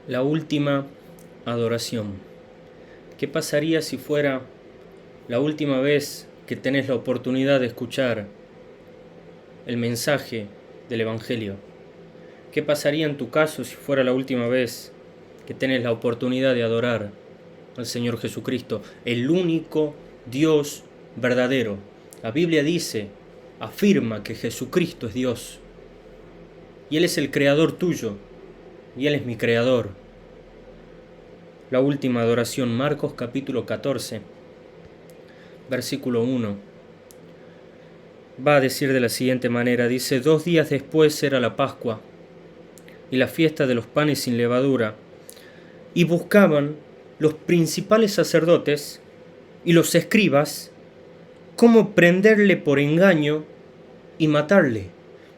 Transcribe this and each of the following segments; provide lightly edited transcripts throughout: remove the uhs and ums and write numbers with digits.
La última adoración. ¿Qué pasaría si fuera la última vez que tenés la oportunidad de escuchar el mensaje del Evangelio? ¿Qué pasaría en tu caso si fuera la última vez que tenés la oportunidad de adorar al Señor Jesucristo, el único Dios verdadero? La Biblia dice, afirma que Jesucristo es Dios y Él es el creador tuyo y Él es mi creador. La última adoración, Marcos capítulo 14, versículo 1. Va a decir de la siguiente manera, dice, 2 días después era la Pascua y la fiesta de los panes sin levadura, y buscaban los principales sacerdotes y los escribas cómo prenderle por engaño y matarle.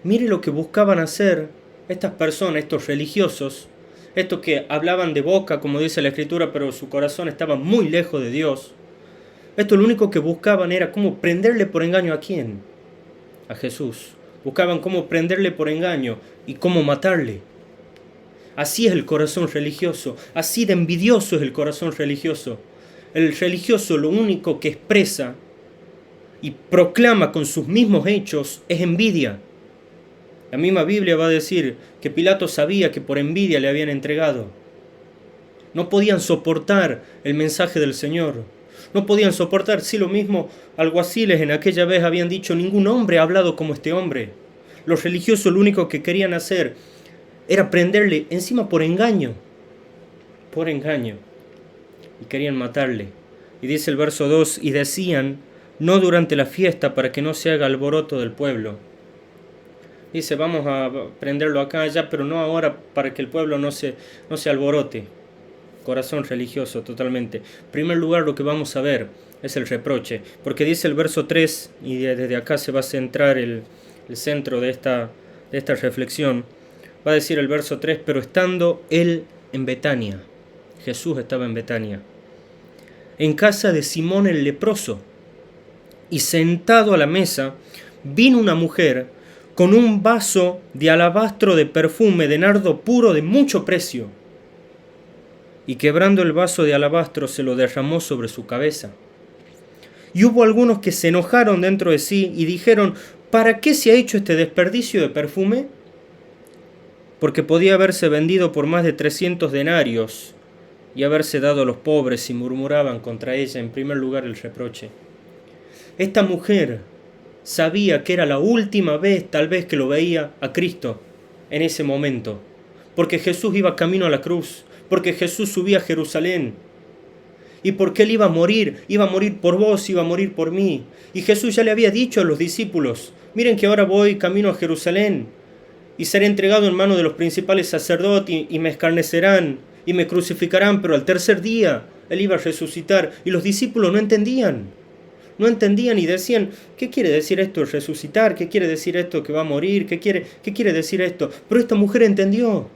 Mire lo que buscaban hacer estas personas, estos religiosos, estos que hablaban de boca, como dice la Escritura, pero su corazón estaba muy lejos de Dios. Esto lo único que buscaban era cómo prenderle por engaño ¿a quién? A Jesús. Buscaban cómo prenderle por engaño y cómo matarle. Así es el corazón religioso, así de envidioso es el corazón religioso. El religioso lo único que expresa y proclama con sus mismos hechos es envidia. La misma Biblia va a decir que Pilato sabía que por envidia le habían entregado. No podían soportar el mensaje del Señor. No podían soportar, sí, lo mismo alguaciles en aquella vez habían dicho, ningún hombre ha hablado como este hombre. Los religiosos lo único que querían hacer era prenderle encima por engaño. Por engaño. Y querían matarle. Y dice el verso 2, y decían, no durante la fiesta para que no se haga alboroto del pueblo. Dice, vamos a prenderlo acá, allá, pero no ahora para que el pueblo no se alborote. Corazón religioso totalmente. En primer lugar, lo que vamos a ver es el reproche, porque dice el verso 3, y desde acá se va a centrar el centro de esta reflexión. Va a decir el verso 3, pero estando él en Betania, Jesús estaba en Betania, en casa de Simón el leproso, y sentado a la mesa, vino una mujer con un vaso de alabastro de perfume de nardo puro de mucho precio, y quebrando el vaso de alabastro se lo derramó sobre su cabeza. Y hubo algunos que se enojaron dentro de sí y dijeron, ¿para qué se ha hecho este desperdicio de perfume? Porque podía haberse vendido por más de 300 denarios y haberse dado a los pobres, y murmuraban contra ella. En primer lugar, el reproche. Esta mujer sabía que era la última vez tal vez que lo veía a Cristo en ese momento, porque Jesús iba camino a la cruz, porque Jesús subía a Jerusalén, y porque Él iba a morir por vos, iba a morir por mí. Y Jesús ya le había dicho a los discípulos, miren que ahora voy camino a Jerusalén, y seré entregado en manos de los principales sacerdotes, y me escarnecerán, y me crucificarán, pero al tercer día Él iba a resucitar. Y los discípulos no entendían y decían, ¿qué quiere decir esto resucitar? ¿Qué quiere decir esto que va a morir? ¿Qué quiere decir esto? Pero esta mujer entendió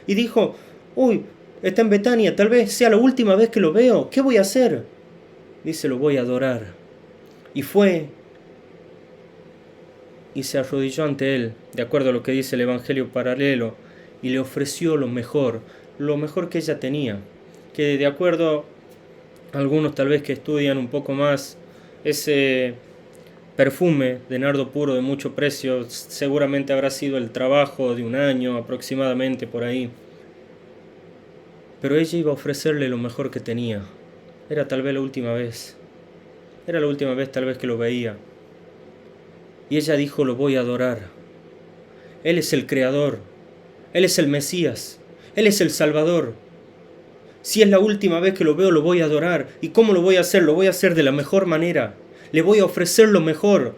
y dijo, uy, está en Betania, tal vez sea la última vez que lo veo, ¿qué voy a hacer? Dice, lo voy a adorar. Y fue y se arrodilló ante él, de acuerdo a lo que dice el Evangelio paralelo, y le ofreció lo mejor que ella tenía, que de acuerdo a algunos tal vez que estudian un poco más, ese perfume de nardo puro de mucho precio seguramente habrá sido el trabajo de un año aproximadamente por ahí. Pero ella iba a ofrecerle lo mejor que tenía. Era tal vez la última vez. Era la última vez tal vez que lo veía. Y ella dijo, lo voy a adorar. Él es el Creador. Él es el Mesías. Él es el Salvador. Si es la última vez que lo veo, lo voy a adorar. ¿Y cómo lo voy a hacer? Lo voy a hacer de la mejor manera. Le voy a ofrecer lo mejor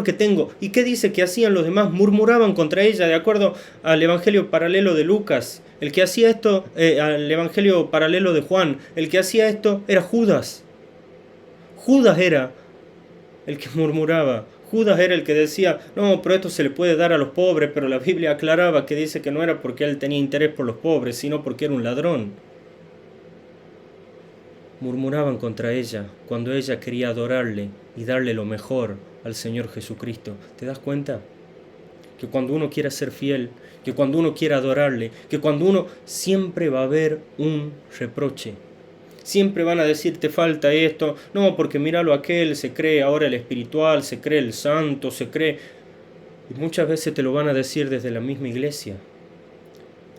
que tengo. ¿Y qué dice que hacían los demás? Murmuraban contra ella, de acuerdo al Evangelio paralelo de Lucas. El que hacía esto, al Evangelio paralelo de Juan, el que hacía esto era Judas. Judas era el que murmuraba. Judas era el que decía, no, pero esto se le puede dar a los pobres, pero la Biblia aclaraba que dice que no era porque él tenía interés por los pobres, sino porque era un ladrón. Murmuraban contra ella cuando ella quería adorarle y darle lo mejor al Señor Jesucristo. ¿Te das cuenta? que cuando uno quiera ser fiel, que cuando uno quiera adorarle, que cuando uno siempre va a haber un reproche. Siempre van a decir, te falta esto, no, porque míralo aquel, se cree ahora el espiritual, se cree el santo, se cree... Y muchas veces te lo van a decir desde la misma iglesia.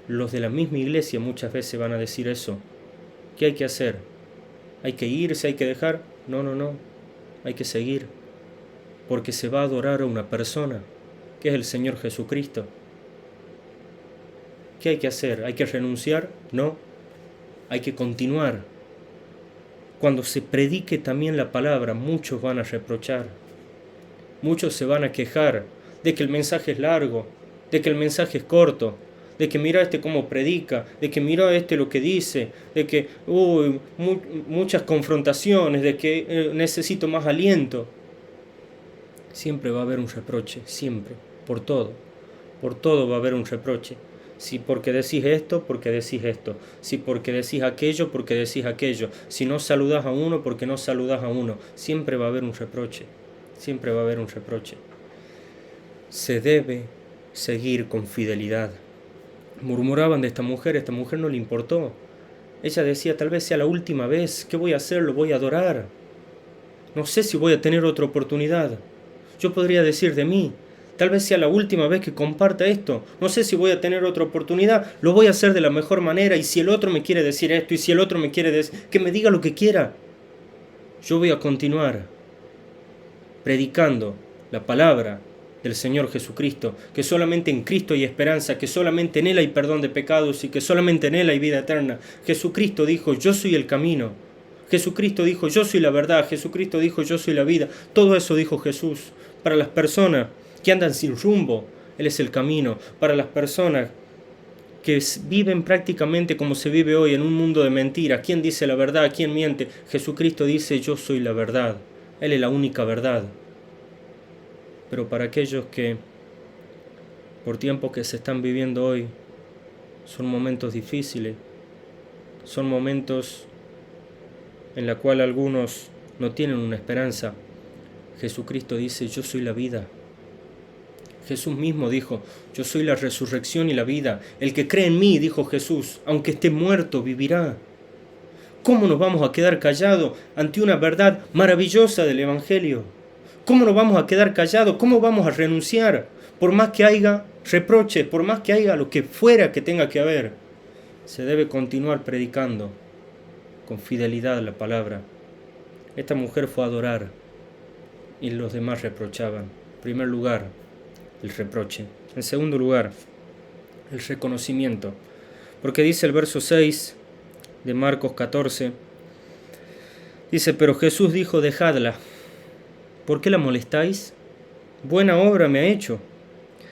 Los de la misma iglesia muchas veces van a decir eso. ¿Qué hay que hacer? ¿Hay que irse? ¿Hay que dejar? No, no, no. Hay que seguir. Porque se va a adorar a una persona, que es el Señor Jesucristo. ¿Qué hay que hacer? ¿Hay que renunciar? No. Hay que continuar. Cuando se predique también la palabra, muchos van a reprochar. Muchos se van a quejar de que el mensaje es largo, de que el mensaje es corto, de que mira este cómo predica, de que mira este lo que dice, de que muchas confrontaciones, de que necesito más aliento. Siempre va a haber un reproche, siempre, por todo va a haber un reproche. Si porque decís esto, porque decís esto. Si porque decís aquello, porque decís aquello. Si no saludás a uno, porque no saludás a uno. Siempre va a haber un reproche. Siempre va a haber un reproche. Se debe seguir con fidelidad. Murmuraban de esta mujer no le importó. Ella decía, tal vez sea la última vez. ¿Qué voy a hacer? Lo voy a adorar. No sé si voy a tener otra oportunidad. Yo podría decir de mí, tal vez sea la última vez que comparta esto. No sé si voy a tener otra oportunidad. Lo voy a hacer de la mejor manera. Y si el otro me quiere decir esto, y si el otro me quiere decir... que me diga lo que quiera. Yo voy a continuar predicando la palabra del Señor Jesucristo, que solamente en Cristo hay esperanza, que solamente en Él hay perdón de pecados y que solamente en Él hay vida eterna. Jesucristo dijo, yo soy el camino. Jesucristo dijo, yo soy la verdad. Jesucristo dijo, yo soy la vida. Todo eso dijo Jesús. Para las personas que andan sin rumbo, Él es el camino. Para las personas que viven prácticamente como se vive hoy, en un mundo de mentiras, ¿quién dice la verdad? ¿Quién miente? Jesucristo dice, yo soy la verdad. Él es la única verdad. Pero para aquellos que, por tiempos que se están viviendo hoy, son momentos difíciles, son momentos en la cual algunos no tienen una esperanza, Jesucristo dice, yo soy la vida. Jesús mismo dijo, yo soy la resurrección y la vida. El que cree en mí, dijo Jesús, aunque esté muerto, vivirá. ¿Cómo nos vamos a quedar callados ante una verdad maravillosa del Evangelio? ¿Cómo nos vamos a quedar callados? ¿Cómo vamos a renunciar? Por más que haya reproches, por más que haya lo que fuera que tenga que haber, se debe continuar predicando con fidelidad la palabra. Esta mujer fue a adorar y los demás reprochaban. En primer lugar, el reproche. En segundo lugar, el reconocimiento. Porque dice el verso 6 de Marcos 14, dice, pero Jesús dijo, dejadla. ¿Por qué la molestáis? Buena obra me ha hecho.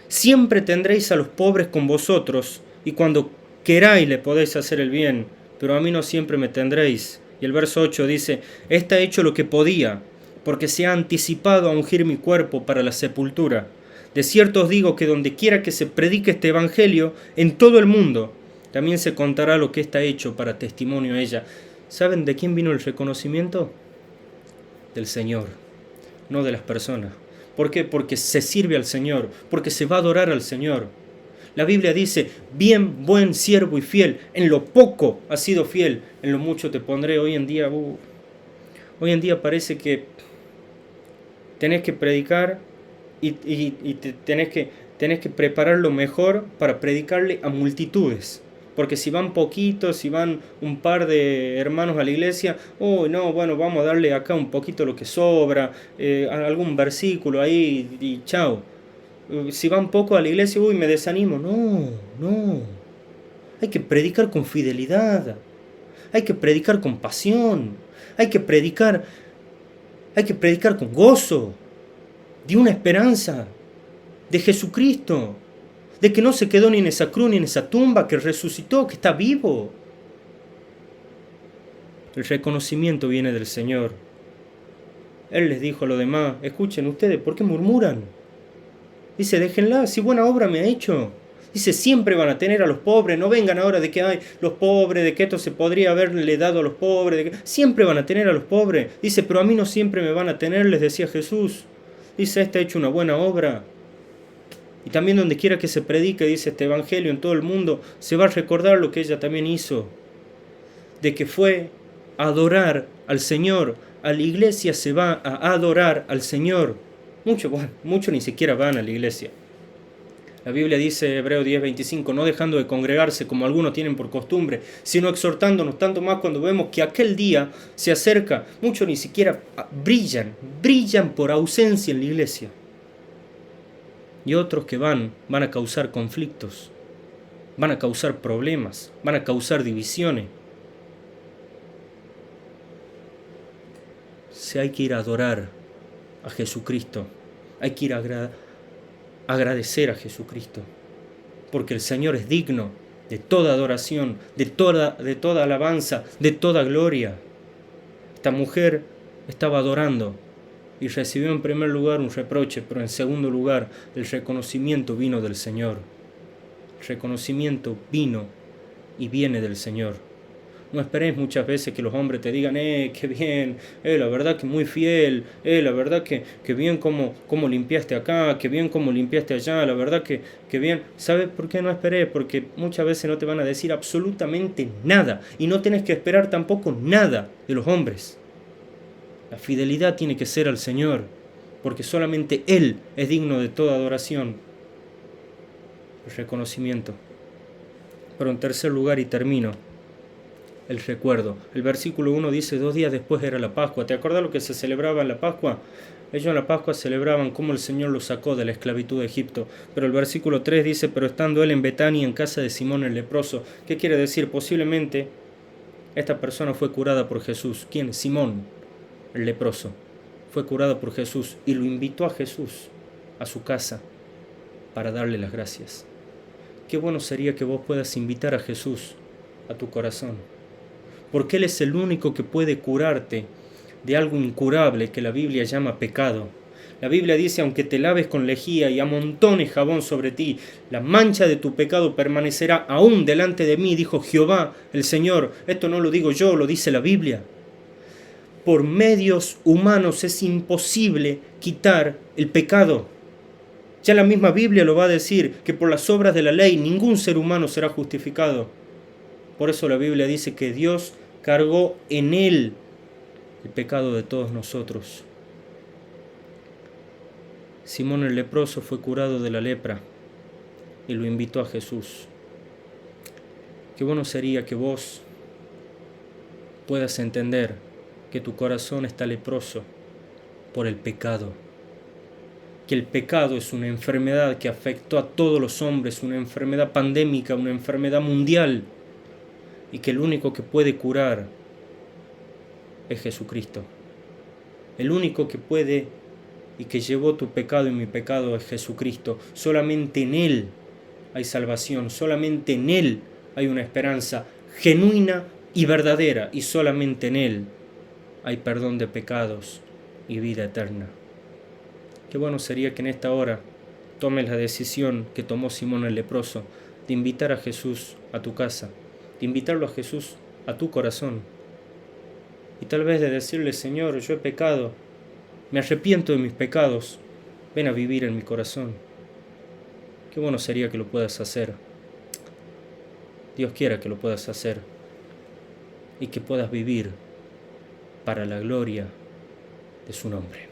Siempre tendréis a los pobres con vosotros, y cuando queráis le podéis hacer el bien, pero a mí no siempre me tendréis. Y el verso 8 dice, ésta ha hecho lo que podía, porque se ha anticipado a ungir mi cuerpo para la sepultura. De cierto os digo que donde quiera que se predique este evangelio, en todo el mundo, también se contará lo que está hecho para testimonio a ella. ¿Saben de quién vino el reconocimiento? Del Señor, no de las personas. ¿Por qué? Porque se sirve al Señor, porque se va a adorar al Señor. La Biblia dice, bien, buen siervo y fiel, en lo poco has sido fiel, en lo mucho te pondré. Hoy en día parece que tenés que predicar y tenés que preparar lo mejor para predicarle a multitudes. Porque si van poquitos, si van un par de hermanos a la iglesia, vamos a darle acá un poquito lo que sobra, algún versículo ahí y chao. Si van poco a la iglesia, me desanimo. No. Hay que predicar con fidelidad. Hay que predicar con pasión. Hay que predicar con gozo. De una esperanza. De Jesucristo. De que no se quedó ni en esa cruz ni en esa tumba, que resucitó, que está vivo. El reconocimiento viene del Señor. Él les dijo a los demás, escuchen ustedes, ¿por qué murmuran? Dice, déjenla, si buena obra me ha hecho. Dice, siempre van a tener a los pobres, no vengan ahora de que hay los pobres, de que esto se podría haberle dado a los pobres, siempre van a tener a los pobres. Dice, pero a mí no siempre me van a tener, les decía Jesús. Dice, esta ha hecho una buena obra. Y también donde quiera que se predique, dice este evangelio, en todo el mundo, se va a recordar lo que ella también hizo, de que fue a adorar al Señor. A la iglesia se va a adorar al Señor. Muchos ni siquiera van a la iglesia. La Biblia dice, Hebreos 10:25, no dejando de congregarse como algunos tienen por costumbre, sino exhortándonos, tanto más cuando vemos que aquel día se acerca. Muchos ni siquiera brillan por ausencia en la iglesia. Y otros que van a causar conflictos, van a causar problemas, van a causar divisiones. Si hay que ir a adorar a Jesucristo, hay que ir a agradecer a Jesucristo, porque el Señor es digno de toda adoración, de toda alabanza, de toda gloria. Esta mujer estaba adorando y recibió en primer lugar un reproche, pero en segundo lugar el reconocimiento vino del Señor. El reconocimiento vino y viene del Señor. No esperéis muchas veces que los hombres te digan, qué bien, la verdad que muy fiel, la verdad que bien como limpiaste acá, que bien como limpiaste allá, la verdad que bien. ¿Sabes por qué no esperéis? Porque muchas veces no te van a decir absolutamente nada y no tienes que esperar tampoco nada de los hombres. La fidelidad tiene que ser al Señor, porque solamente Él es digno de toda adoración. El reconocimiento. Pero en tercer lugar, y termino, el recuerdo. El versículo 1 dice, 2 días después era la Pascua. ¿Te acuerdas lo que se celebraba en la Pascua? Ellos en la Pascua celebraban cómo el Señor los sacó de la esclavitud de Egipto. Pero el versículo 3 dice, pero estando él en Betania, en casa de Simón el leproso. ¿Qué quiere decir? Posiblemente esta persona fue curada por Jesús. ¿Quién? Simón el leproso. Fue curada por Jesús y lo invitó a Jesús a su casa para darle las gracias. Qué bueno sería que vos puedas invitar a Jesús a tu corazón, porque Él es el único que puede curarte de algo incurable que la Biblia llama pecado. La Biblia dice, aunque te laves con lejía y amontones jabón sobre ti, la mancha de tu pecado permanecerá aún delante de mí, dijo Jehová, el Señor. Esto no lo digo yo, lo dice la Biblia. Por medios humanos es imposible quitar el pecado. Ya la misma Biblia lo va a decir, que por las obras de la ley ningún ser humano será justificado. Por eso la Biblia dice que Dios cargó en Él el pecado de todos nosotros. Simón el leproso fue curado de la lepra y lo invitó a Jesús. Qué bueno sería que vos puedas entender que tu corazón está leproso por el pecado. Que el pecado es una enfermedad que afectó a todos los hombres, una enfermedad pandémica, una enfermedad mundial, y que el único que puede curar es Jesucristo. El único que puede y que llevó tu pecado y mi pecado es Jesucristo. Solamente en Él hay salvación, solamente en Él hay una esperanza genuina y verdadera, y solamente en Él hay perdón de pecados y vida eterna. Qué bueno sería que en esta hora tomes la decisión que tomó Simón el leproso de invitar a Jesús a tu casa, de invitarlo a Jesús a tu corazón, y tal vez de decirle, Señor, yo he pecado, me arrepiento de mis pecados, ven a vivir en mi corazón. Qué bueno sería que lo puedas hacer. Dios quiera que lo puedas hacer y que puedas vivir para la gloria de su nombre.